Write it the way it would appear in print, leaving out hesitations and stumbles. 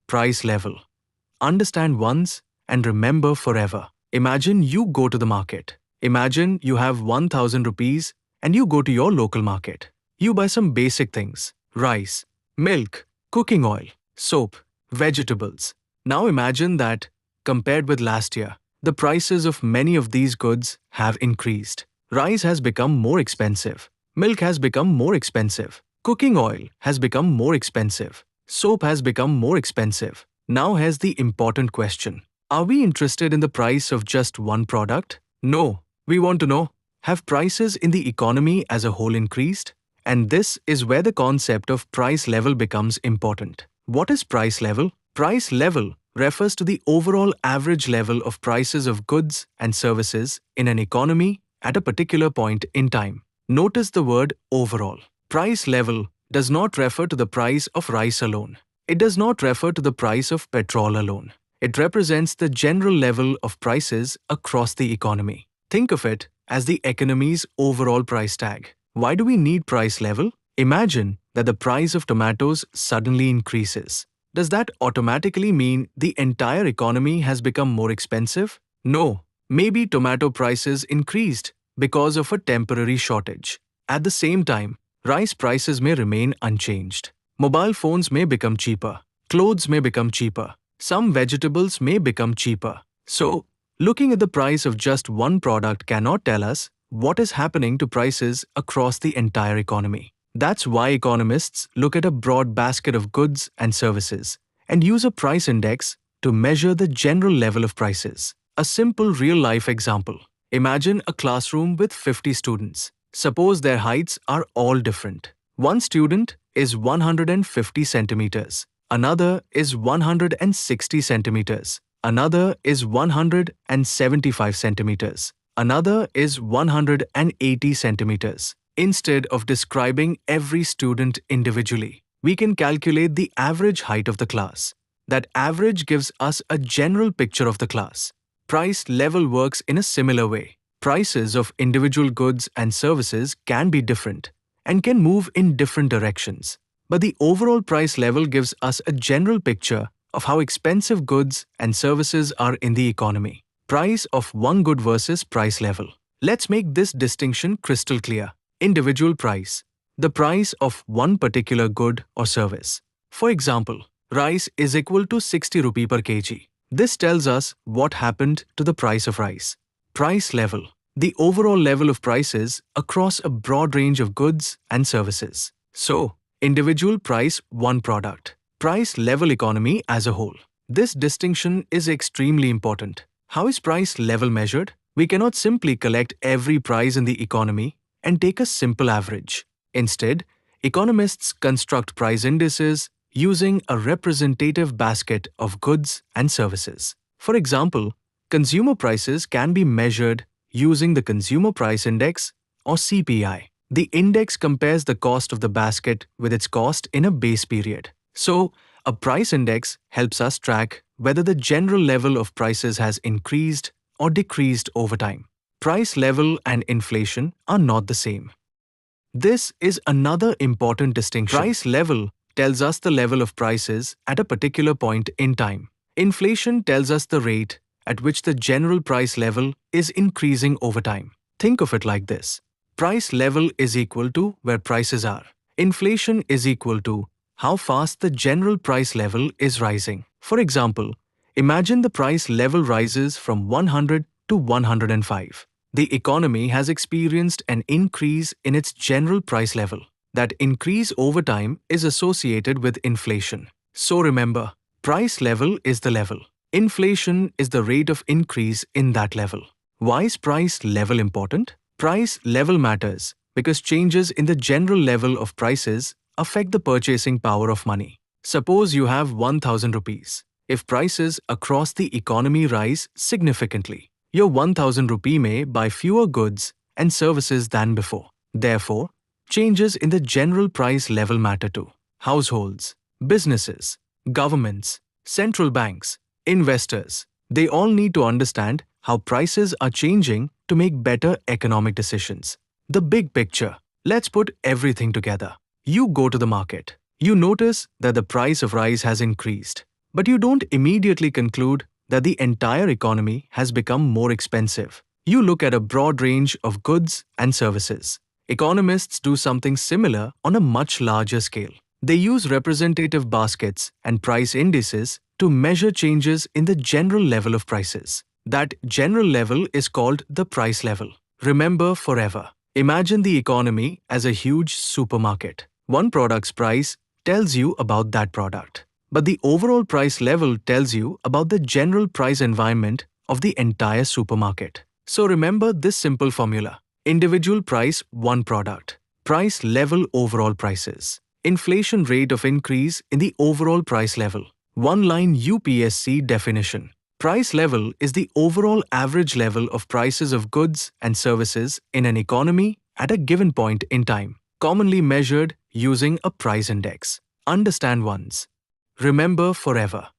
price level. Understand once and remember forever. Imagine you go to the market. Imagine you have 1000 rupees and you go to your local market. You buy some basic things: rice, milk, cooking oil, soap, vegetables. Now imagine that, compared with last year, the prices of many of these goods have increased. Rice has become more expensive. Milk has become more expensive. Cooking oil has become more expensive. Soap has become more expensive. Now here's the important question. Are we interested in the price of just one product? No. We want to know, have prices in the economy as a whole increased? And this is where the concept of price level becomes important. What is price level? Price level refers to the overall average level of prices of goods and services in an economy at a particular point in time. Notice the word overall. Price level does not refer to the price of rice alone. It does not refer to the price of petrol alone. It represents the general level of prices across the economy. Think of it as the economy's overall price tag. Why do we need price level? Imagine that the price of tomatoes suddenly increases. Does that automatically mean the entire economy has become more expensive? No. Maybe tomato prices increased because of a temporary shortage. At the same time, rice prices may remain unchanged. Mobile phones may become cheaper. Clothes may become cheaper. Some vegetables may become cheaper. So, looking at the price of just one product cannot tell us what is happening to prices across the entire economy. That's why economists look at a broad basket of goods and services and use a price index to measure the general level of prices. A simple real-life example. Imagine a classroom with 50 students. Suppose their heights are all different. One student is 150 centimeters. Another is 160 centimeters. Another is 175 centimeters. Another is 180 centimeters. Instead of describing every student individually, we can calculate the average height of the class. That average gives us a general picture of the class. Price level works in a similar way. Prices of individual goods and services can be different and can move in different directions. But the overall price level gives us a general picture of how expensive goods and services are in the economy. Price of one good versus price level. Let's make this distinction crystal clear. Individual price. The price of one particular good or service. For example, rice is equal to 60 rupee per kg. This tells us what happened to the price of rice. Price level. The overall level of prices across a broad range of goods and services. So, individual price one product. Price level economy as a whole. This distinction is extremely important. How is price level measured? We cannot simply collect every price in the economy and take a simple average. Instead, economists construct price indices using a representative basket of goods and services. For example, consumer prices can be measured using the Consumer Price Index or CPI. The index compares the cost of the basket with its cost in a base period. So, a price index helps us track whether the general level of prices has increased or decreased over time. Price level and inflation are not the same. This is another important distinction. Price level tells us the level of prices at a particular point in time. Inflation tells us the rate at which the general price level is increasing over time. Think of it like this. Price level is equal to where prices are. Inflation is equal to how fast the general price level is rising. For example, imagine the price level rises from 100 to 105. The economy has experienced an increase in its general price level. That increase over time is associated with inflation. So remember, price level is the level. Inflation is the rate of increase in that level. Why is price level important? Price level matters because changes in the general level of prices affect the purchasing power of money. Suppose you have 1000 rupees. If prices across the economy rise significantly, your 1000 rupee may buy fewer goods and services than before. Therefore, changes in the general price level matter too. Households, businesses, governments, central banks, investors, they all need to understand how prices are changing to make better economic decisions. The big picture. Let's put everything together. You go to the market. You notice that the price of rice has increased. But you don't immediately conclude that the entire economy has become more expensive. You look at a broad range of goods and services. Economists do something similar on a much larger scale. They use representative baskets and price indices to measure changes in the general level of prices. That general level is called the price level. Remember forever. Imagine the economy as a huge supermarket. One product's price tells you about that product, but the overall price level tells you about the general price environment of the entire supermarket. So remember this simple formula. Individual price, one product. Price level, overall prices. Inflation rate of increase in the overall price level. One line UPSC definition. Price level is the overall average level of prices of goods and services in an economy at a given point in time, commonly measured using a price index. Understand once. Remember forever.